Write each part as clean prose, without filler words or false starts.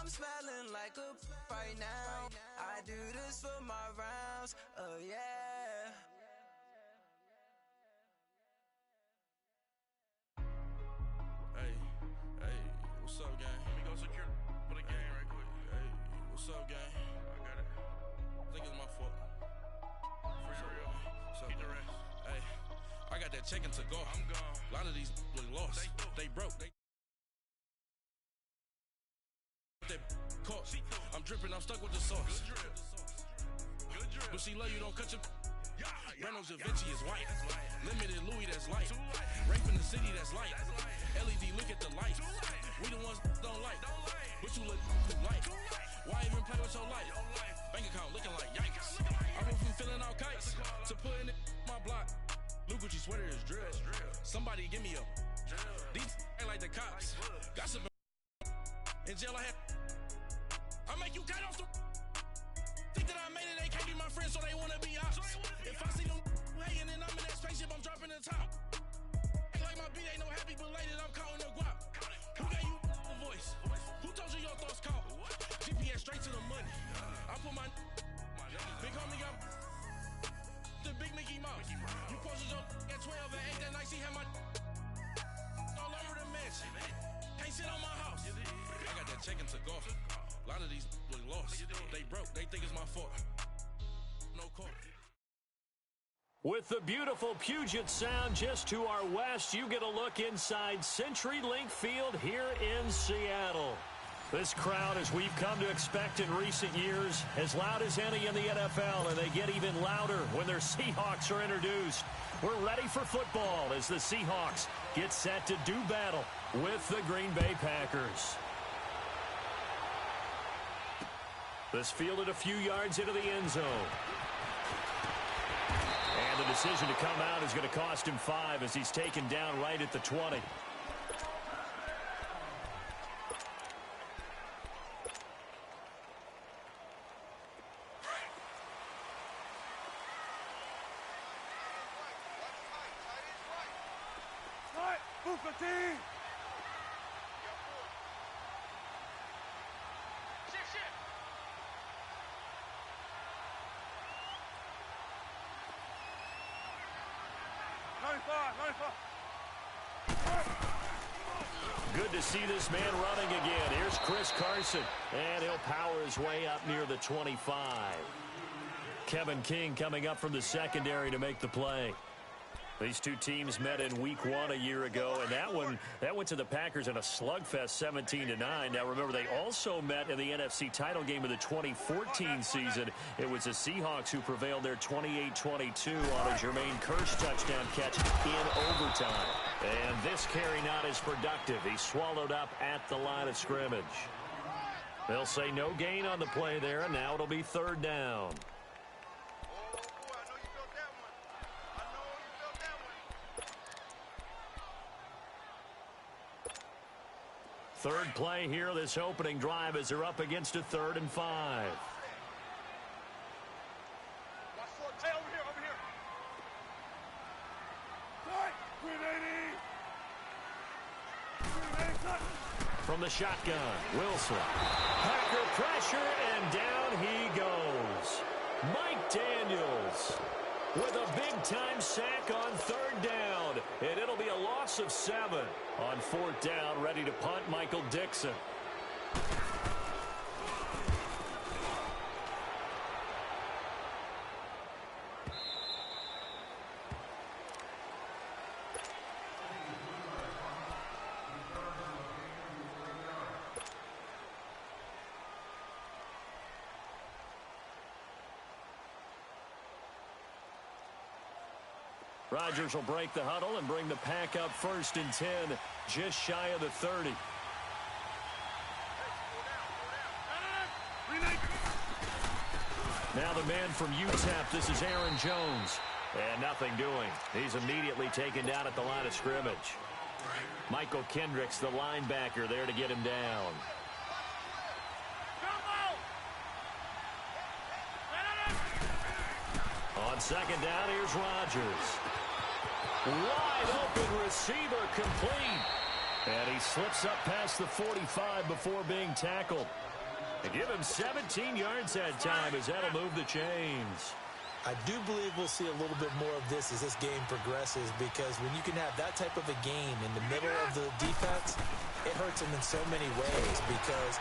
I'm smelling like a right now. I do this for my rounds, oh yeah. Hey, what's up, gang? Let me go secure for the game right quick. Hey, what's up, gang? I got it. I think it's my fault. For real. Keep the rest. Hey, I got that check-in to go. I'm gone. A lot of these look lost. They broke. They caught. I'm dripping. I'm stuck with the sauce. Good drip. But she love you. Don't cut your. Reynolds Da Vinci is white. Limited Louis, that's light. Rape in the city, that's light. LED, look at the light. We the ones don't like. But you look too light. Why even play with your life? Bank account looking like yikes. I went from filling out kites to putting it in my block. Blue Gucci sweater is drill. Somebody give me a. These ain't like the cops. Gossip in jail. I make you cut off the. Think that I made it, they can't be my friends, so they wanna be ops. If I see them hanging and I'm in that spaceship, I'm dropping the top. Act like my beat ain't no happy belated, I'm counting the guap. Who gave you the voice? Who told you your thoughts count? GPS straight to the money. I put my big homie got the big Mickey Mouse. You posted your at 12 and 8 that night, she had my all over the mansion. Can't sit on my house. I got that check-in to go. A lot of these look lost. They broke. They think it's my fault. No court. With the beautiful Puget Sound just to our west, you get a look inside CenturyLink Field here in Seattle. This crowd, as we've come to expect in recent years, as loud as any in the NFL, and they get even louder when their Seahawks are introduced. We're ready for football as the Seahawks get set to do battle with the Green Bay Packers. This fielded a few yards into the end zone. And the decision to come out is going to cost him 5 as he's taken down right at the 20. Good to see this man running again. Here's Chris Carson, and he'll power his way up near the 25. Kevin King coming up from the secondary to make the play. These two teams met in Week 1 a year ago, and that went to the Packers in a slugfest 17-9. Now, remember, they also met in the NFC title game of the 2014 season. It was the Seahawks who prevailed there 28-22 on a Jermaine Kearse touchdown catch in overtime. And this carry not as productive. He swallowed up at the line of scrimmage. They'll say no gain on the play there, and now it'll be 3rd down. Third play here, this opening drive, as they're up against a 3rd and 5. From the shotgun, Wilson. Packer pressure, and down he goes. Mike Daniels with a big-time sack on 3rd down. And it'll be a loss of 7. On 4th down, ready to punt, Michael Dixon. Rodgers will break the huddle and bring the Pack up 1st and 10, just shy of the 30. Now the man from UTEP, this is Aaron Jones. And nothing doing. He's immediately taken down at the line of scrimmage. Michael Kendricks, the linebacker, there to get him down. On 2nd down, here's Rodgers. Wide open receiver complete. And he slips up past the 45 before being tackled. They give him 17 yards that time as that'll move the chains. I do believe we'll see a little bit more of this as this game progresses, because when you can have that type of a game in the middle of the defense, it hurts them in so many ways, because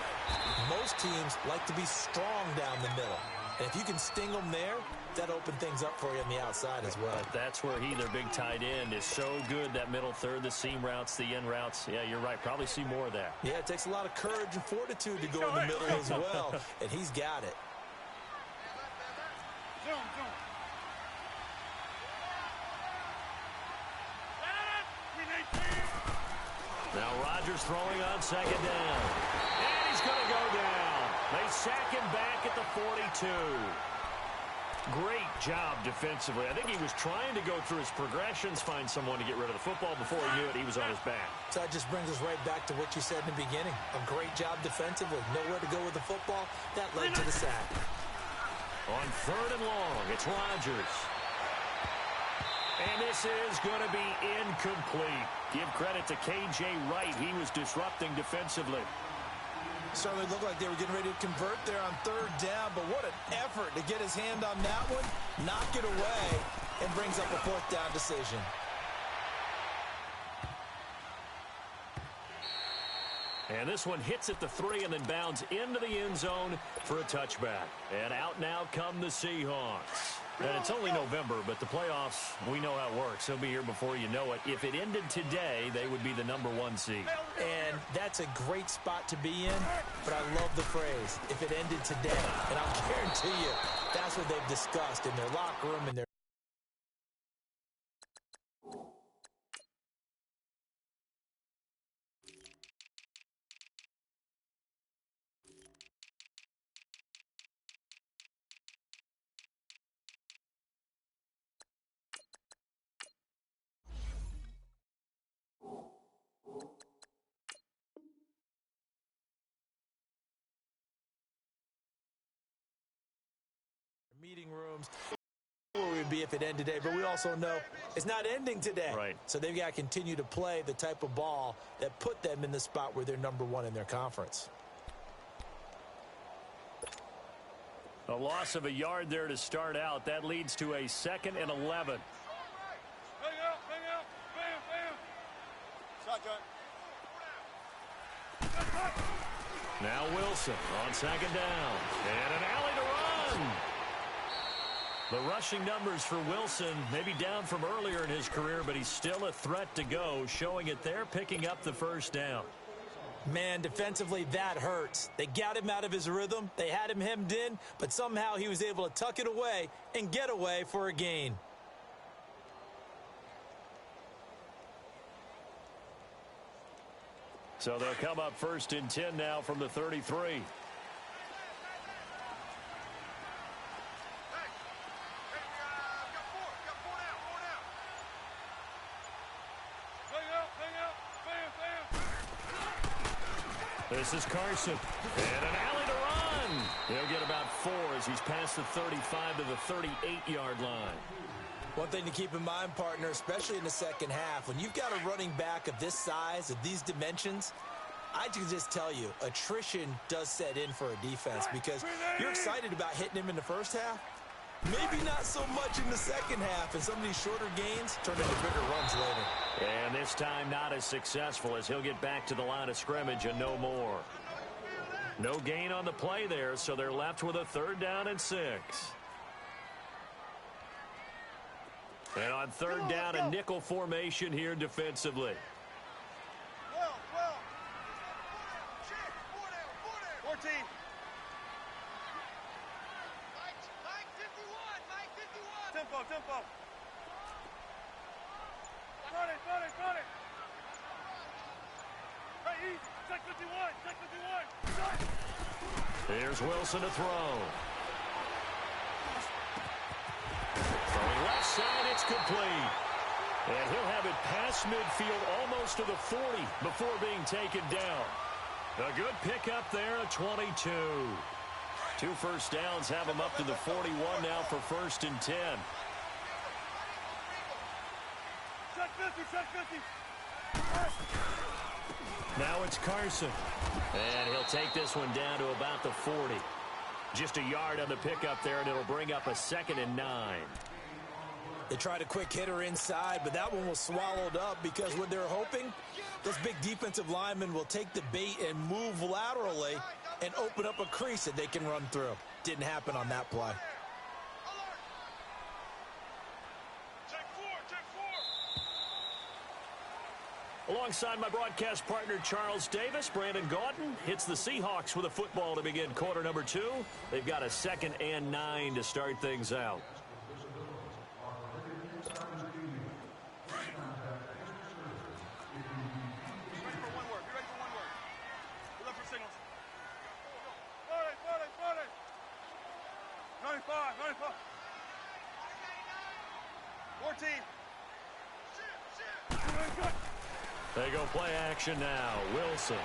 most teams like to be strong down the middle. And if you can sting them there, that opens things up for you on the outside as well. But that's where their big tight end, is so good, that middle third, the seam routes, the end routes. Yeah, you're right. Probably see more of that. Yeah, it takes a lot of courage and fortitude to go in the middle as well, and he's got it. Now Rodgers throwing on second down. And he's going to go down. They sack him back at the 42. Great job defensively. I think he was trying to go through his progressions, find someone to get rid of the football. Before he knew it, he was on his back. So that just brings us right back to what you said in the beginning. A great job defensively. Nowhere to go with the football. That led to the sack. On third and long, it's Rodgers. And this is going to be incomplete. Give credit to K.J. Wright. He was disrupting defensively. Certainly looked like they were getting ready to convert there on third down, but what an effort to get his hand on that one, knock it away, and brings up a fourth down decision. And this one hits at the 3 and then bounds into the end zone for a touchback. And out now come the Seahawks. And it's only November, but the playoffs, we know how it works. They'll be here before you know it. If it ended today, they would be the #1 seed. And that's a great spot to be in, but I love the phrase, if it ended today. And I'll guarantee you, that's what they've discussed in their locker room and their meeting rooms where we'd be if it ended today, but we also know it's not ending today. Right. So they've got to continue to play the type of ball that put them in the spot where they're #1 in their conference. A loss of a yard there to start out. That leads to a 2nd and 11. Hang out, bam, bam. Shotgun. Now Wilson on 2nd down. And an alley to run. The rushing numbers for Wilson maybe down from earlier in his career, but he's still a threat to go, showing it there, picking up the first down. Man, defensively, that hurts. They got him out of his rhythm. They had him hemmed in, but somehow he was able to tuck it away and get away for a gain. So they'll come up 1st and 10 now from the 33. This is Carson. And an alley to run. He'll get about 4 as he's past the 35 to the 38-yard line. One thing to keep in mind, partner, especially in the second half, when you've got a running back of this size, of these dimensions, I can just tell you, attrition does set in for a defense, because you're excited about hitting him in the first half. Maybe not so much in the second half, and some of these shorter gains turn into bigger runs later. And this time not as successful, as he'll get back to the line of scrimmage and no more. No gain on the play there, so they're left with a 3rd down and 6. And on 3rd down, a nickel formation here defensively. 14. Tempo. Run it. Hey, check 51. Here's Wilson to throw. Throwing left side, it's complete. And he'll have it past midfield almost to the 40 before being taken down. A good pickup there at 22. 2 first downs have him up to the 41 now for 1st and 10. Check 50. Now it's Carson. And he'll take this one down to about the 40. Just a yard on the pickup there, and it'll bring up a 2nd and 9. They tried a quick hitter inside, but that one was swallowed up because what they're hoping, this big defensive lineman will take the bait and move laterally and open up a crease that they can run through. Didn't happen on that play. Alongside my broadcast partner, Charles Davis, Brandon Gaudin hits the Seahawks with a football to begin quarter number 2. They've got a 2nd and 9 to start things out. They go play action now. Wilson.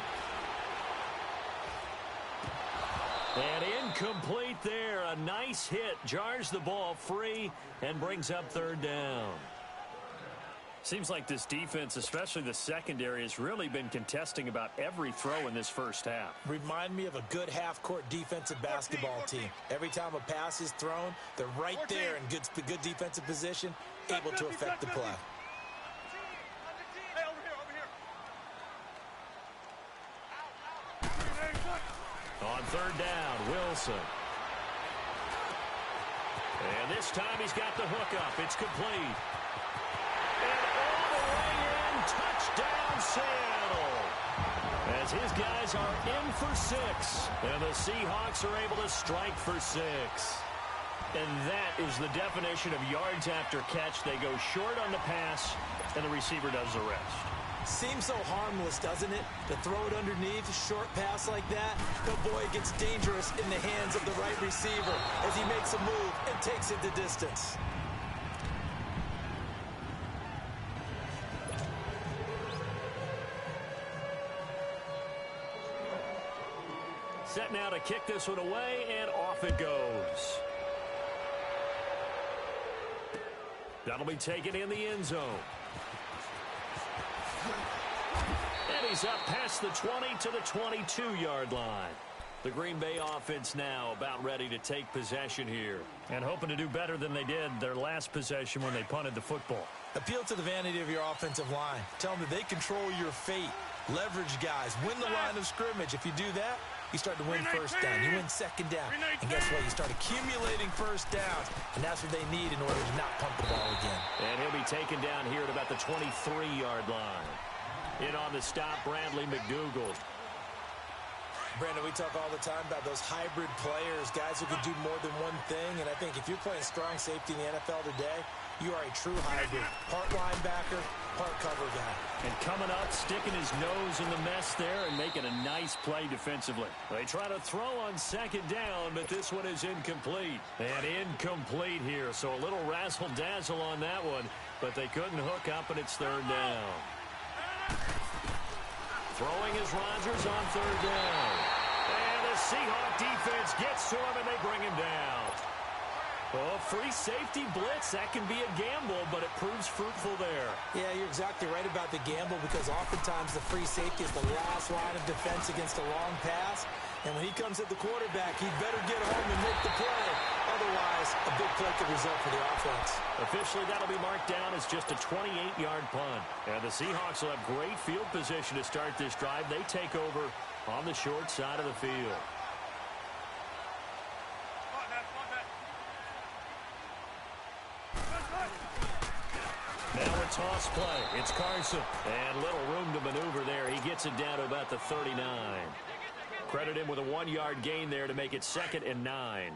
And incomplete there. A nice hit. Jars the ball free and brings up 3rd down. Seems like this defense, especially the secondary, has really been contesting about every throw in this first half. Remind me of a good half-court defensive basketball team. Every time a pass is thrown, they're right there in good defensive position, able to affect the play. On 3rd down, Wilson. And this time he's got the hook up. It's complete. And all the way in, touchdown Seattle. As his guys are in for 6. And the Seahawks are able to strike for 6. And that is the definition of yards after catch. They go short on the pass, and the receiver does the rest. Seems so harmless, doesn't it? To throw it underneath, a short pass like that. But boy, it gets dangerous in the hands of the right receiver as he makes a move and takes it the distance. Set now to kick this one away, and off it goes. That'll be taken in the end zone. And he's up past the 20 to the 22-yard line. The Green Bay offense now about ready to take possession here, and hoping to do better than they did their last possession when they punted the football. Appeal to the vanity of your offensive line. Tell them that they control your fate. Leverage guys. Win the line of scrimmage. If you do that, you start to win 1st down. You win 2nd down. And guess what? You start accumulating 1st downs. And that's what they need in order to not pump the ball again. And he'll be taken down here at about the 23-yard line. In on the stop, Bradley McDougald. Brandon, we talk all the time about those hybrid players, guys who can do more than one thing. And I think if you're playing strong safety in the NFL today, you are a true hybrid. Part linebacker, part cover guy. And coming up, sticking his nose in the mess there and making a nice play defensively. They try to throw on 2nd down, but this one is incomplete. And incomplete here, so a little razzle-dazzle on that one, but they couldn't hook up, and it's 3rd down. Throwing is Rodgers on 3rd down. And the Seahawk defense gets to him, and they bring him down. Oh, free safety blitz, that can be a gamble, but it proves fruitful there. Yeah, you're exactly right about the gamble because oftentimes the free safety is the last line of defense against a long pass. And when he comes at the quarterback, he'd better get home and make the play. Otherwise, a big play could result for the offense. Officially, that'll be marked down as just a 28-yard punt. And the Seahawks will have great field position to start this drive. They take over on the short side of the field. Now a toss play. It's Carson. And little room to maneuver there. He gets it down to about the 39. Credit him with a 1-yard gain there to make it 2nd and 9.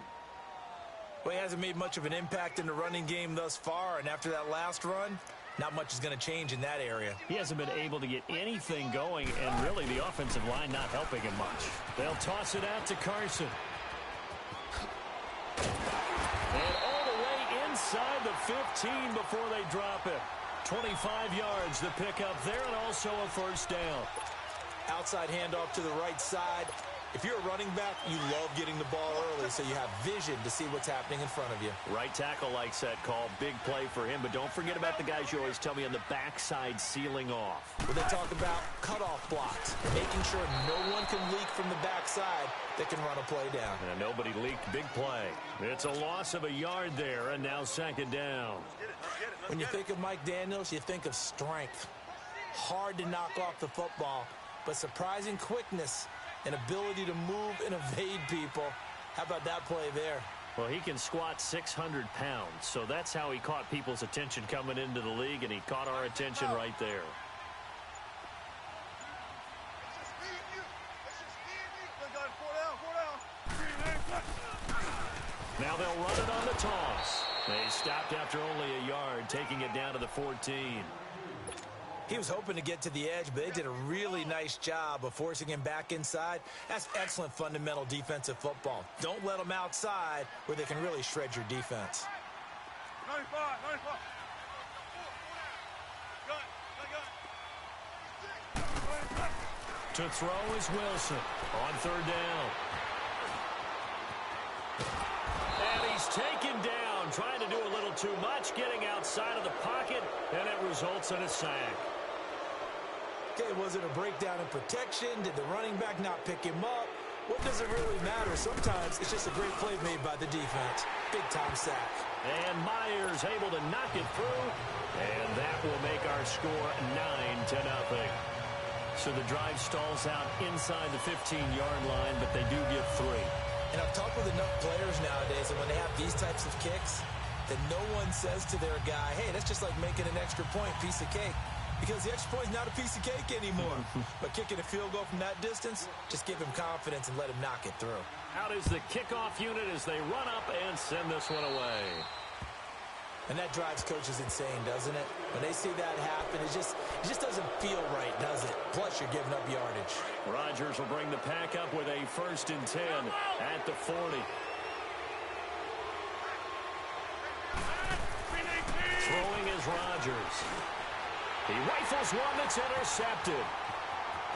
Well, he hasn't made much of an impact in the running game thus far, and after that last run, not much is going to change in that area. He hasn't been able to get anything going, and really the offensive line not helping him much. They'll toss it out to Carson. And all the way inside the 15 before they drop it. 25 yards the pickup there, and also a 1st down. Outside handoff to the right side. If you're a running back, you love getting the ball early so you have vision to see what's happening in front of you. Right tackle likes that call. Big play for him, but don't forget about the guys you always tell me on the backside sealing off. Well, they talk about cutoff blocks. sure no one can leak from the backside that can run a play down. And nobody leaked big play. It's a loss of a yard there, and now second down. When you think of Mike Daniels, you think of strength. Hard to knock off the football, but surprising quickness and ability to move and evade people. How about that play there? Well, he can squat 600 pounds, so that's how he caught people's attention coming into the league, and he caught our attention right there. Now they'll run it on the toss. They stopped after only a yard, taking it down to the 14. He was hoping to get to the edge, but they did a really nice job of forcing him back inside. That's excellent fundamental defensive football. Don't let them outside where they can really shred your defense. 95. To throw is Wilson on third down. And he's taken down, trying to do a little too much, getting outside of the pocket, and it results in a sack. Okay, was it a breakdown in protection? Did the running back not pick him up? What does it really matter? Sometimes it's just a great play made by the defense. Big-time sack. And Myers able to knock it through, and that will make our score 9-0. So the drive stalls out inside the 15-yard line, but they do get 3. And I've talked with enough players nowadays, and when they have these types of kicks, that no one says to their guy, hey, that's just like making an extra point, piece of cake. Because the extra point is not a piece of cake anymore. But kicking a field goal from that distance, just give him confidence and let him knock it through. Out is the kickoff unit as they run up and send this one away. And that drives coaches insane, doesn't it? When they see that happen, it just doesn't feel right, does it? Plus, you're giving up yardage. Rodgers will bring the pack up with a 1st and 10 at the 40. Throwing is Rodgers. He rifles one that's intercepted.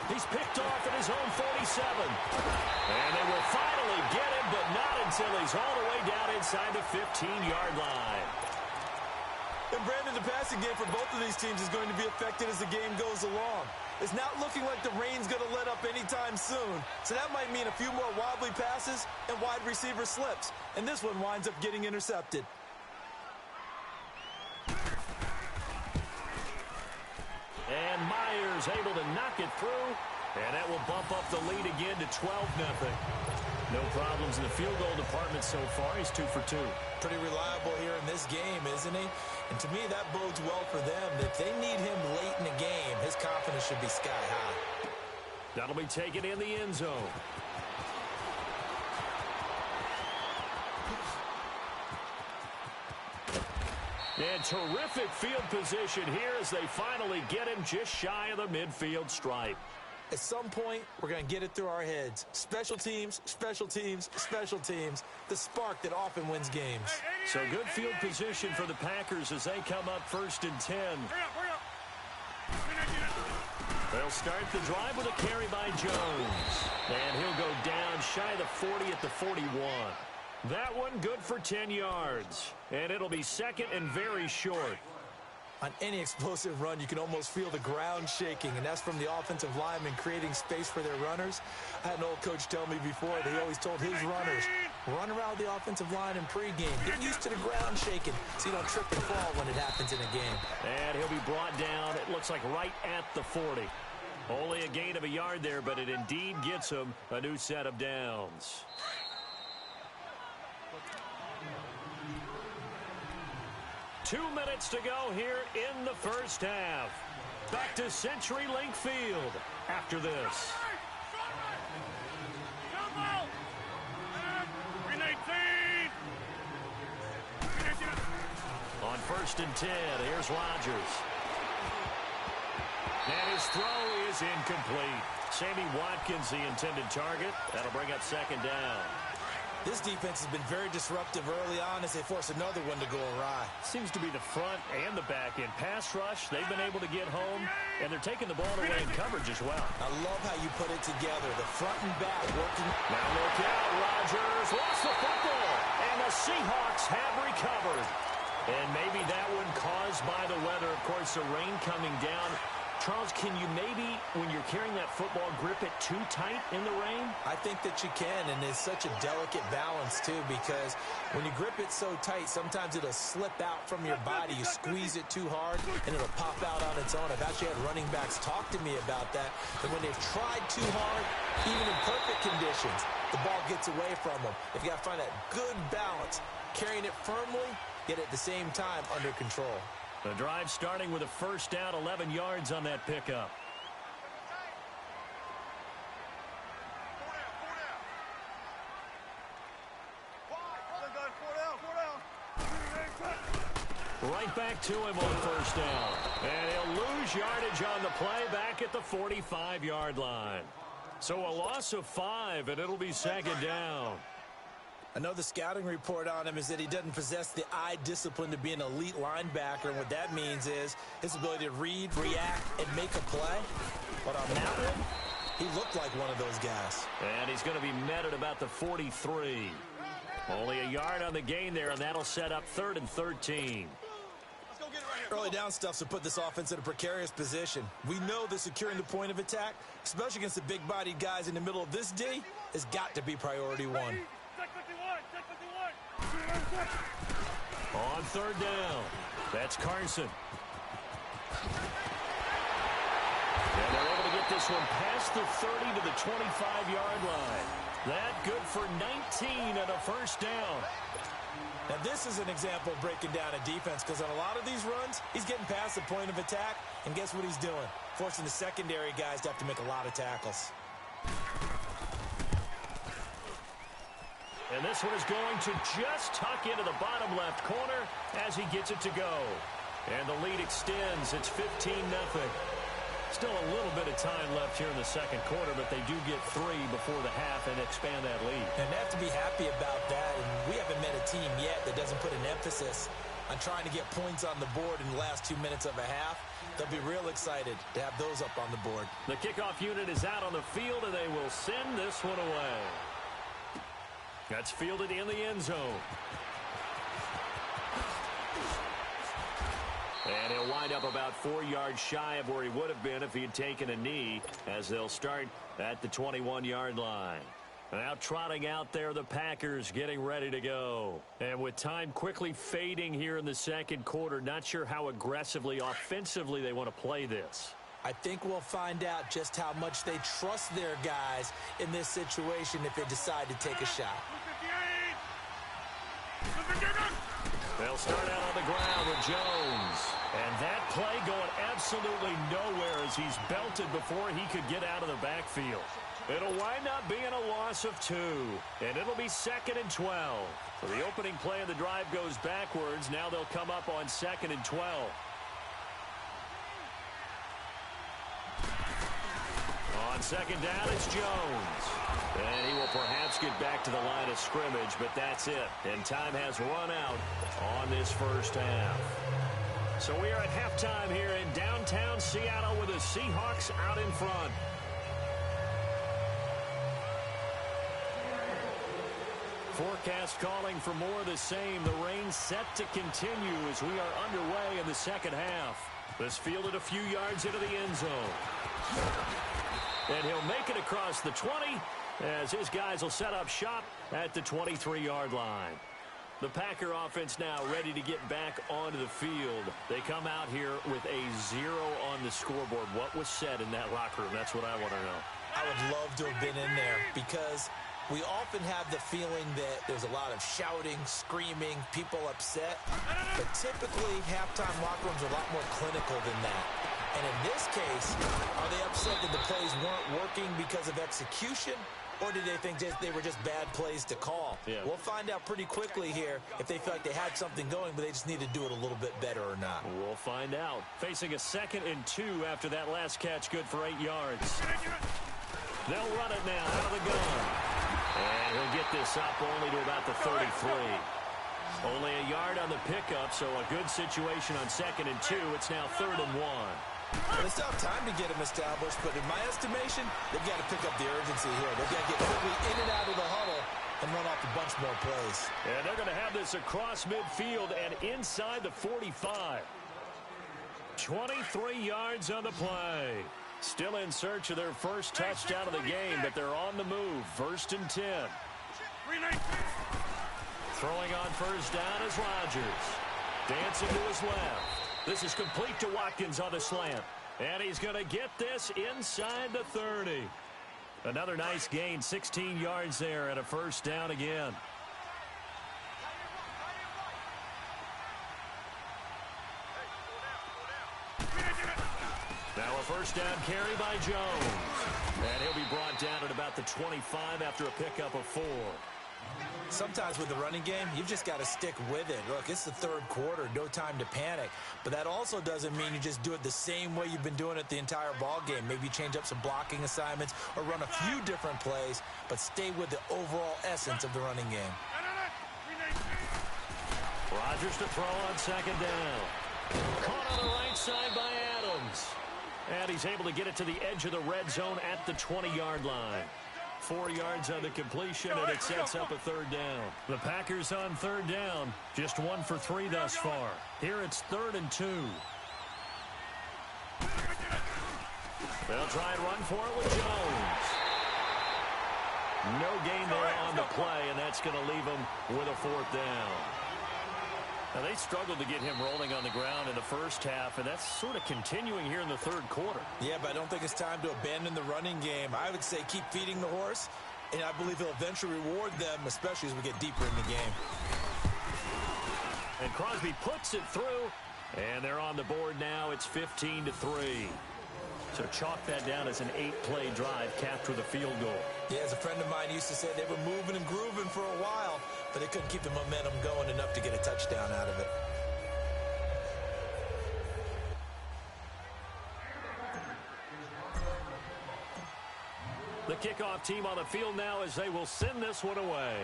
He's picked off at his own 47. And they will finally get him, but not until he's all the way down inside the 15-yard line. And Brandon, the passing game for both of these teams is going to be affected as the game goes along. It's not looking like the rain's going to let up anytime soon. So that might mean a few more wobbly passes and wide receiver slips. And this one winds up getting intercepted. And Myers able to knock it through, and that will bump up the lead again to 12-0. No problems in the field goal department so far. He's 2 for 2. Pretty reliable here in this game, isn't he? And to me, that bodes well for them. If they need him late in the game, his confidence should be sky high. That'll be taken in the end zone. And terrific field position here as they finally get him just shy of the midfield stripe. At some point, we're going to get it through our heads. Special teams, special teams, special teams. The spark that often wins games. So good field position for the Packers as they come up 1st and 10. They'll start the drive with a carry by Jones. And he'll go down shy of the 40 at the 41. That one good for 10 yards. And it'll be second and very short. On any explosive run, you can almost feel the ground shaking, and that's from the offensive linemen creating space for their runners. I had an old coach tell me before that he always told his runners, run around the offensive line in pregame. Get used to the ground shaking so you don't trip and fall when it happens in a game. And he'll be brought down, it looks like right at the 40. Only a gain of a yard there, but it indeed gets him a new set of downs. Two minutes to go here in the first half. Back to CenturyLink Field after this. On 1st and 10, here's Rodgers. And his throw is incomplete. Sammy Watkins, the intended target. That'll bring up 2nd down. This defense has been very disruptive early on as they force another one to go awry. Seems to be the front and the back end. Pass rush, they've been able to get home, and they're taking the ball away in coverage as well. I love how you put it together. The front and back working. Now look out, Rodgers lost the football, and the Seahawks have recovered. And maybe that one caused by the weather. Of course, the rain coming down. Charles, can you maybe, when you're carrying that football, grip it too tight in the rain? I think that you can, and it's such a delicate balance, too, because when you grip it so tight, sometimes it'll slip out from your body. You squeeze it too hard, and it'll pop out on its own. I've actually had running backs talk to me about that, that when they've tried too hard, even in perfect conditions, the ball gets away from them. You've got to find that good balance, carrying it firmly, yet at the same time under control. The drive starting with a first down, 11 yards on that pickup. Right back to him on first down. And he'll lose yardage on the play back at the 45-yard line. So a loss of 5, and it'll be second down. I know the scouting report on him is that he doesn't possess the eye discipline to be an elite linebacker, and what that means is his ability to read, react, and make a play. But on that one, he looked like one of those guys. And he's going to be met at about the 43. Only a yard on the gain there, and that'll set up 3rd and 13. Early down stuff to put this offense in a precarious position. We know that securing the point of attack, especially against the big-bodied guys in the middle of this D, has got to be priority one. On 3rd down, that's Carson. And they're able to get this one past the 30 to the 25-yard line. That good for 19 and a first down. Now, this is an example of breaking down a defense, because on a lot of these runs, he's getting past the point of attack, and guess what he's doing? Forcing the secondary guys to have to make a lot of tackles. And this one is going to just tuck into the bottom left corner as he gets it to go. And the lead extends. It's 15-0. Still a little bit of time left here in the second quarter, but they do get 3 before the half and expand that lead. And they have to be happy about that. And we haven't met a team yet that doesn't put an emphasis on trying to get points on the board in the last 2 minutes of a half. They'll be real excited to have those up on the board. The kickoff unit is out on the field, and they will send this one away. That's fielded in the end zone. And he'll wind up about 4 yards shy of where he would have been if he had taken a knee, as they'll start at the 21-yard line. Now trotting out there, the Packers getting ready to go. And with time quickly fading here in the second quarter, not sure how aggressively, offensively they want to play this. I think we'll find out just how much they trust their guys in this situation if they decide to take a shot. They'll start out on the ground with Jones. And that play going absolutely nowhere as he's belted before he could get out of the backfield. It'll wind up being a loss of 2. And it'll be 2nd and 12. So the opening play of the drive goes backwards. Now they'll come up on 2nd and 12. On second down, it's Jones. And he will perhaps get back to the line of scrimmage, but that's it. And time has run out on this first half. So we are at halftime here in downtown Seattle with the Seahawks out in front. Forecast calling for more of the same. The rain set to continue as we are underway in the second half. This fielded a few yards into the end zone. And he'll make it across the 20 as his guys will set up shop at the 23-yard line. The Packer offense now ready to get back onto the field. They come out here with a 0 on the scoreboard. What was said in that locker room? That's what I want to know. I would love to have been in there, because we often have the feeling that there's a lot of shouting, screaming, people upset. But typically, halftime locker rooms are a lot more clinical than that. And in this case, are they upset that the plays weren't working because of execution? Or did they think they were just bad plays to call? Yeah. We'll find out pretty quickly here if they feel like they had something going, but they just need to do it a little bit better or not. We'll find out. Facing a 2nd and 2 after that last catch, good for 8 yards. They'll run it now out of the gun. And he'll get this up only to about the 33. Only a yard on the pickup, so a good situation on 2nd and 2. It's now 3rd and 1. Well, they still have time to get him established, but in my estimation, they've got to pick up the urgency here. They've got to get quickly in and out of the huddle and run off a bunch more plays. And they're going to have this across midfield and inside the 45. 23 yards on the play. Still in search of their first touchdown of the game, but they're on the move. 1st and 10. Throwing on first down is Rodgers. Dancing to his left. This is complete to Watkins on the slant. And he's going to get this inside the 30. Another nice gain, 16 yards there, and a first down again. Now a first down carry by Jones. And he'll be brought down at about the 25 after a pickup of 4. Sometimes with the running game, you've just got to stick with it. Look, it's the 3rd quarter, no time to panic. But that also doesn't mean you just do it the same way you've been doing it the entire ball game. Maybe change up some blocking assignments or run a few different plays, but stay with the overall essence of the running game. Rodgers to throw on 2nd down. Caught on the right side by Adams. And he's able to get it to the edge of the red zone at the 20-yard line. 4 yards on the completion, and it sets up a 3rd down. The Packers on 3rd down, just 1 for 3 thus far. Here it's 3rd and 2. They'll try and run for it with Jones. No gain there on the play, and that's going to leave them with a 4th down. Now, they struggled to get him rolling on the ground in the first half, and that's sort of continuing here in the 3rd quarter. Yeah, but I don't think it's time to abandon the running game. I would say keep feeding the horse, and I believe he'll eventually reward them, especially as we get deeper in the game. And Crosby puts it through, and they're on the board now. It's 15-3. So chalk that down as an 8-play drive, capped with a field goal. Yeah, as a friend of mine used to say, they were moving and grooving for a while, but they couldn't keep the momentum going enough to get a touchdown out of it. The kickoff team on the field now as they will send this one away.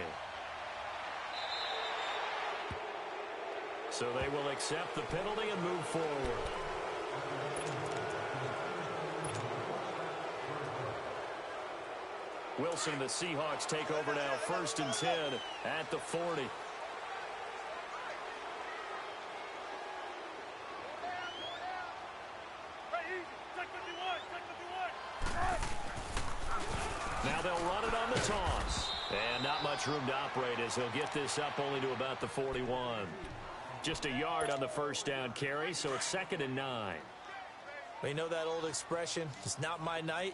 So they will accept the penalty and move forward. Wilson and the Seahawks take over now, 1st and 10 at the 40. Now they'll run it on the toss. And not much room to operate as he'll get this up only to about the 41. Just a yard on the first down carry, so it's 2nd and 9. Well, you know that old expression, it's not my night?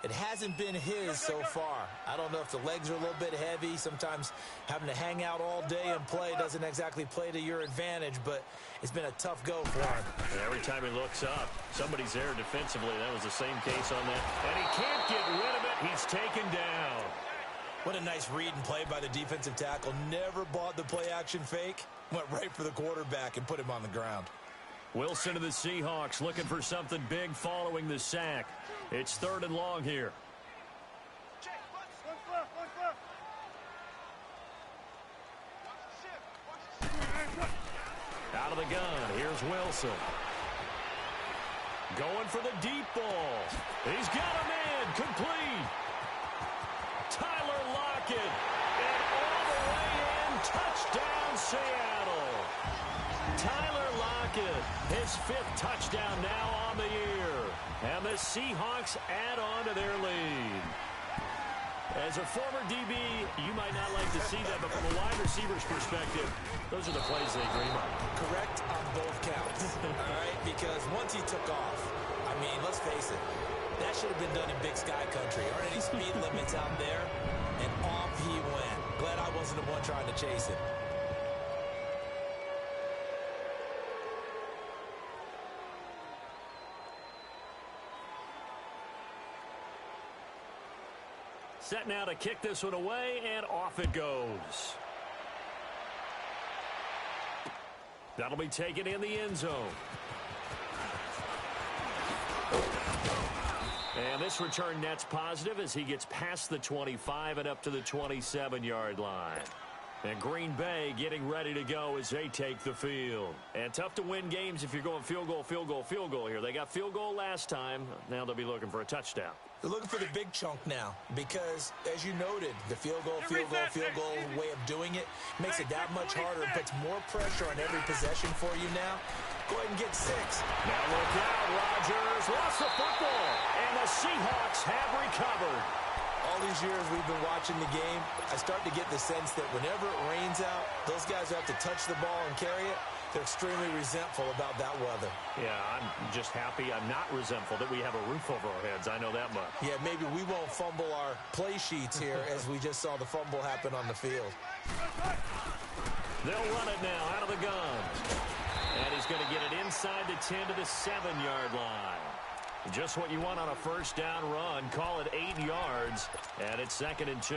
It hasn't been his so far. I don't know if the legs are a little bit heavy. Sometimes having to hang out all day and play doesn't exactly play to your advantage, but it's been a tough go for him. And every time he looks up, somebody's there defensively. That was the same case on that. And he can't get rid of it. He's taken down. What a nice read and play by the defensive tackle. Never bought the play-action fake. Went right for the quarterback and put him on the ground. Wilson to the Seahawks looking for something big following the sack. It's 3rd and long here. Out of the gun, here's Wilson. Going for the deep ball. He's got him in, complete. Tyler Lockett, and all the way in, touchdown Seattle. Tyler Lockett, his 5th touchdown now on the year. And the Seahawks add on to their lead. As a former DB, you might not like to see that, but from a wide receiver's perspective, those are the plays they dream of. Correct on both counts, all right? Because once he took off, I mean, let's face it, that should have been done in Big Sky Country. Aren't any speed limits out there? And off he went. Glad I wasn't the one trying to chase him. Set now to kick this one away, and off it goes. That'll be taken in the end zone. And this return net's positive as he gets past the 25 and up to the 27-yard line. And Green Bay getting ready to go as they take the field. And tough to win games if you're going field goal, field goal, field goal here. They got field goal last time. Now they'll be looking for a touchdown. They're looking for the big chunk now because, as you noted, the field goal way of doing it makes it that much harder and puts more pressure on every possession for you now. Go ahead and get 6. Now look out, Rodgers lost the football, and the Seahawks have recovered. All these years we've been watching the game, I start to get the sense that whenever it rains out, those guys who have to touch the ball and carry it, they're extremely resentful about that weather. Yeah, I'm just happy I'm not resentful that we have a roof over our heads. I know that much. Yeah, maybe we won't fumble our play sheets here as we just saw the fumble happen on the field. They'll run it now out of the gun. And he's going to get it inside the 10 to the 7-yard line. Just what you want on a first down run. Call it 8 yards, and it's 2nd and 2.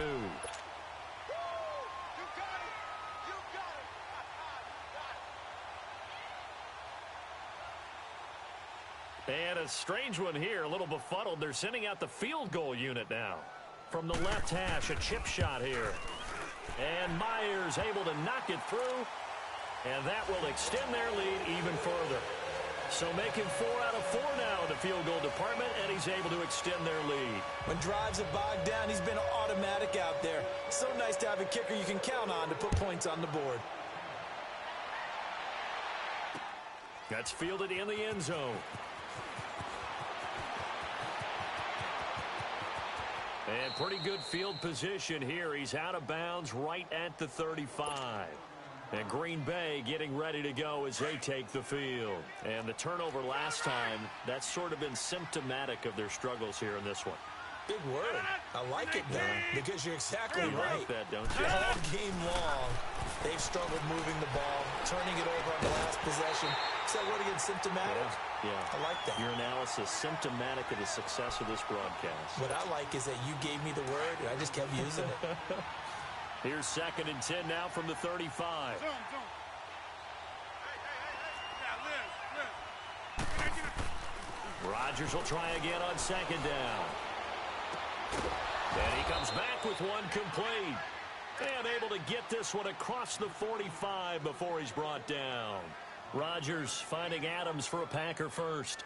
And a strange one here, a little befuddled. They're sending out the field goal unit now. From the left hash, a chip shot here. And Myers able to knock it through. And that will extend their lead even further. So making 4 out of 4 now in the field goal department, and he's able to extend their lead. When drives have bogged down, he's been automatic out there. So nice to have a kicker you can count on to put points on the board. That's fielded in the end zone. And pretty good field position here. He's out of bounds right at the 35. And Green Bay getting ready to go as they take the field. And the turnover last time, that's sort of been symptomatic of their struggles here in this one. Big word. I like it, Don, because you're exactly You right. like that, don't you? All game long, they've struggled moving the ball, turning it over on the last possession. Is that word again, symptomatic? Yeah. I like that. Your analysis, symptomatic of the success of this broadcast. What I like is that you gave me the word, and I just kept using it. Here's 2nd and 10 now from the 35. Zone. Yeah, Rodgers will try again on 2nd down. And he comes back with one complete. And able to get this one across the 45 before he's brought down. Rodgers finding Adams for a Packer first.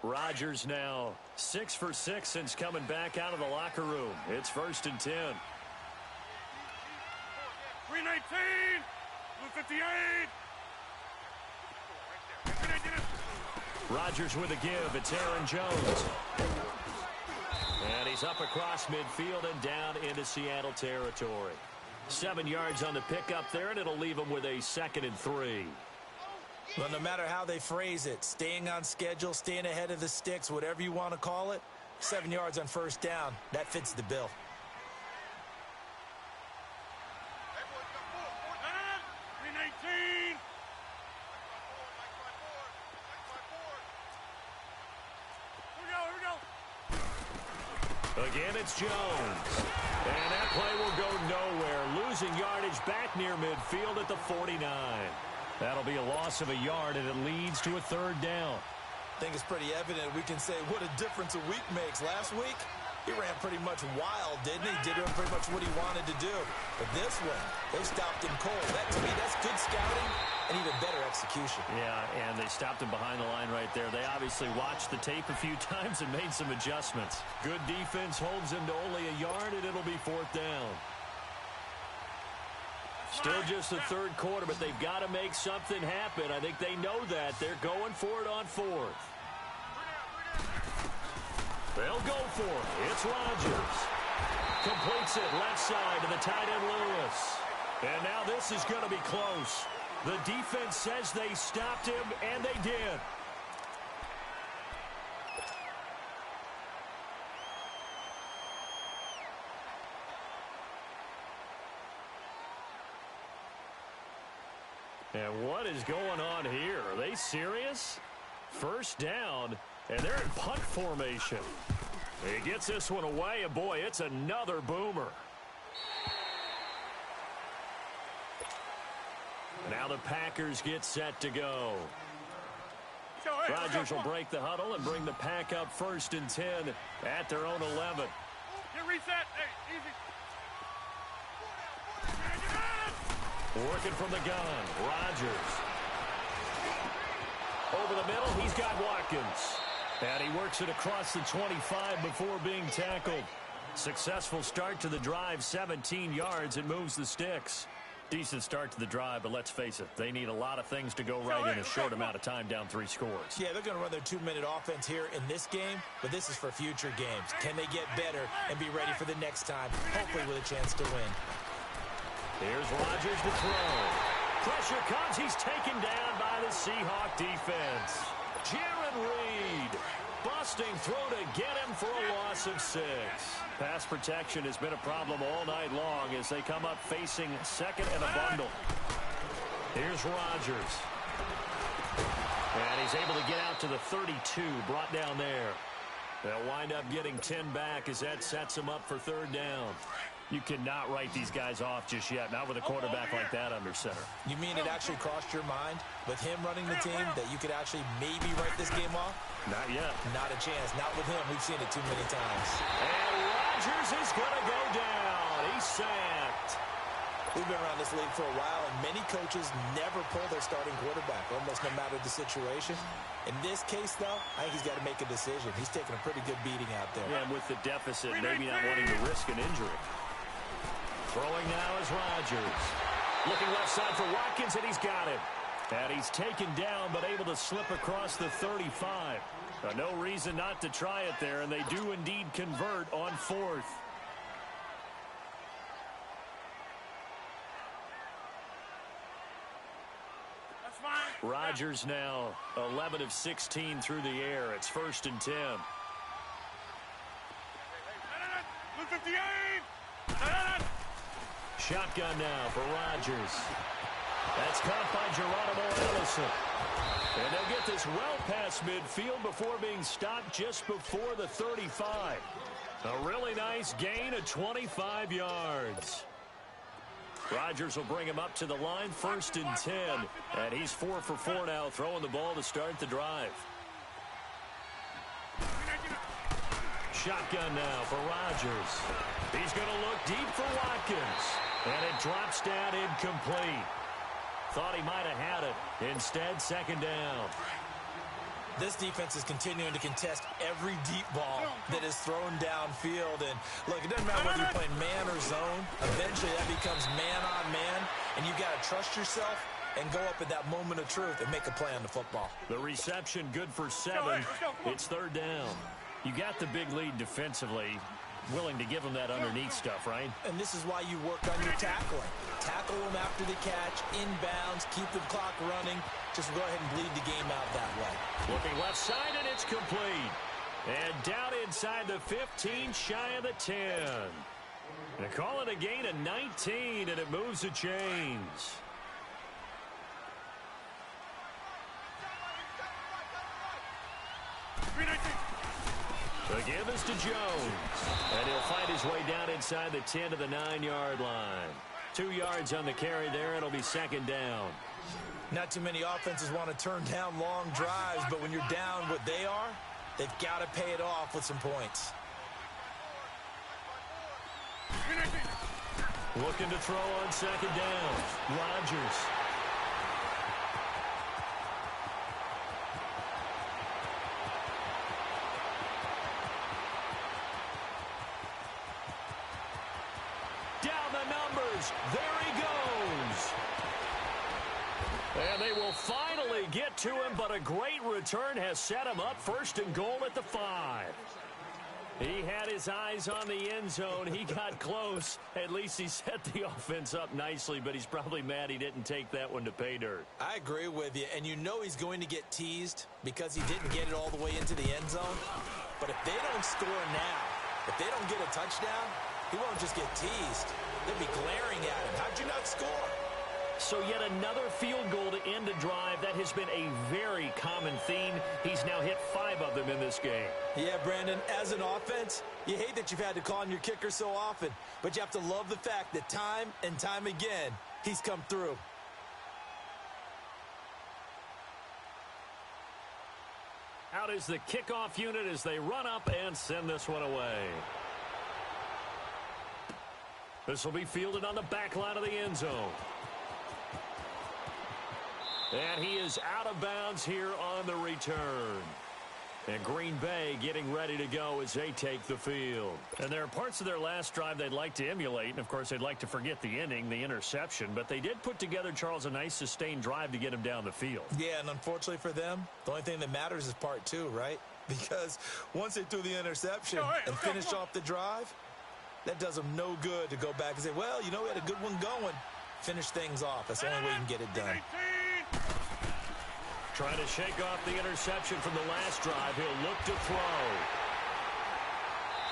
Rodgers now 6 for 6 since coming back out of the locker room. It's 1st and 10. 319, 158. Rodgers with a give. It's Aaron Jones. And he's up across midfield and down into Seattle territory. 7 yards on the pickup there, and it'll leave him with a 2nd and 3. Well, no matter how they phrase it, staying on schedule, staying ahead of the sticks, whatever you want to call it, 7 yards on first down, that fits the bill. 319. Here we go. Again, it's Jones. And that play will go nowhere. Losing yardage back near midfield at the 49. That'll be a loss of a yard, and it leads to a 3rd down. I think it's pretty evident we can say what a difference a week makes. Last week, he ran pretty much wild, didn't he? Did pretty much what he wanted to do. But this one, they stopped him cold. That, to me, that's good scouting and even better execution. Yeah, and they stopped him behind the line right there. They obviously watched the tape a few times and made some adjustments. Good defense holds him to only a yard, and it'll be 4th down. Still just the 3rd quarter, but they've got to make something happen. I think they know that. They're going for it on 4th. They'll go for it. It's Rodgers. Completes it left side to the tight end Lewis. And now this is going to be close. The defense says they stopped him, and they did. And what is going on here? Are they serious? First down, and they're in punt formation. He gets this one away, and boy, it's another boomer. Now the Packers get set to go. Rodgers will break the huddle and bring the pack up 1st and 10 at their own 11. Get reset. Hey, easy. Working from the gun, Rodgers. Over the middle, he's got Watkins. And he works it across the 25 before being tackled. Successful start to the drive, 17 yards. It moves the sticks. Decent start to the drive, but let's face it, they need a lot of things to go right in a short amount of time, down 3 scores. Yeah, they're going to run their 2-minute offense here in this game, but this is for future games. Can they get better and be ready for the next time, hopefully with a chance to win? Here's Rodgers to throw. Pressure comes. He's taken down by the Seahawk defense. Jaron Reed busting through to get him for a loss of 6. Pass protection has been a problem all night long as they come up facing second and a bundle. Here's Rodgers. And he's able to get out to the 32, brought down there. They'll wind up getting 10 back as that sets him up for 3rd down. You cannot write these guys off just yet, not with a quarterback like that under center. You mean it actually crossed your mind with him running the team that you could actually maybe write this game off? Not yet. Not a chance. Not with him. We've seen it too many times. And Rodgers is going to go down. He's sacked. We've been around this league for a while, and many coaches never pull their starting quarterback, almost no matter the situation. In this case, though, I think he's got to make a decision. He's taking a pretty good beating out there. Yeah, and with the deficit, maybe not wanting to risk an injury. Throwing now is Rodgers. Looking left side for Watkins, and he's got it. And he's taken down, but able to slip across the 35. No reason not to try it there, and they do indeed convert on 4th. That's fine. Rodgers now 11 of 16 through the air. It's 1st and 10. Blue 58. Shotgun now for Rodgers. That's caught by Geronimo Allison. And they'll get this well past midfield before being stopped just before the 35. A really nice gain of 25 yards. Rodgers will bring him up to the line, 1st and 10. And he's 4 for 4 now, throwing the ball to start the drive. Shotgun now for Rodgers. He's going to look deep for Watkins. And it drops down incomplete. Thought he might have had it. Instead, 2nd down. This defense is continuing to contest every deep ball that is thrown downfield. And, look, it doesn't matter whether you're playing man or zone. Eventually, that becomes man on man. And you've got to trust yourself and go up at that moment of truth and make a play on the football. The reception good for 7. It's 3rd down. You got the big lead defensively. Willing to give them that underneath stuff, right? And this is why you work on your tackling. Tackle them after the catch, inbounds, keep the clock running. Just go ahead and bleed the game out that way. Looking left side, and it's complete. And down inside the 15, shy of the 10. They call it a gain of 19, and it moves the chains. The give is to Jones. And he'll find his way down inside the 10 to the 9-yard line. 2 yards on the carry there. It'll be 2nd down. Not too many offenses want to turn down long drives, but when you're down what they are, they've got to pay it off with some points. Looking to throw on 2nd down. Rodgers. Down the numbers. There he goes. And they will finally get to him, but a great return has set him up 1st and goal at the 5. He had his eyes on the end zone. He got close. At least he set the offense up nicely, but he's probably mad he didn't take that one to pay dirt. I agree with you, and you know he's going to get teased because he didn't get it all the way into the end zone. But if they don't score now, if they don't get a touchdown, he won't just get teased. They'll be glaring at him. How'd you not score? So yet another field goal to end a drive. That has been a very common theme. He's now hit 5 of them in this game. Yeah, Brandon, as an offense, you hate that you've had to call on your kicker so often, but you have to love the fact that time and time again, he's come through. Out is the kickoff unit as they run up and send this one away. This will be fielded on the back line of the end zone. And he is out of bounds here on the return. And Green Bay getting ready to go as they take the field. And there are parts of their last drive they'd like to emulate. And, of course, they'd like to forget the inning, the interception. But they did put together, Charles, a nice sustained drive to get him down the field. Yeah, and unfortunately for them, the only thing that matters is part two, right? Because once they threw the interception and finished off the drive, that does them no good to go back and say, well, you know, we had a good one going. Finish things off. That's the only way you can get it done. Trying to shake off the interception from the last drive. He'll look to throw.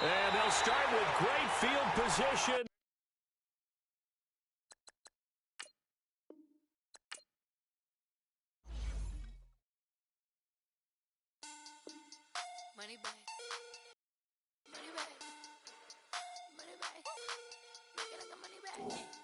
And they'll start with great field position. Money back. Money back. Money back. Make it like a money back.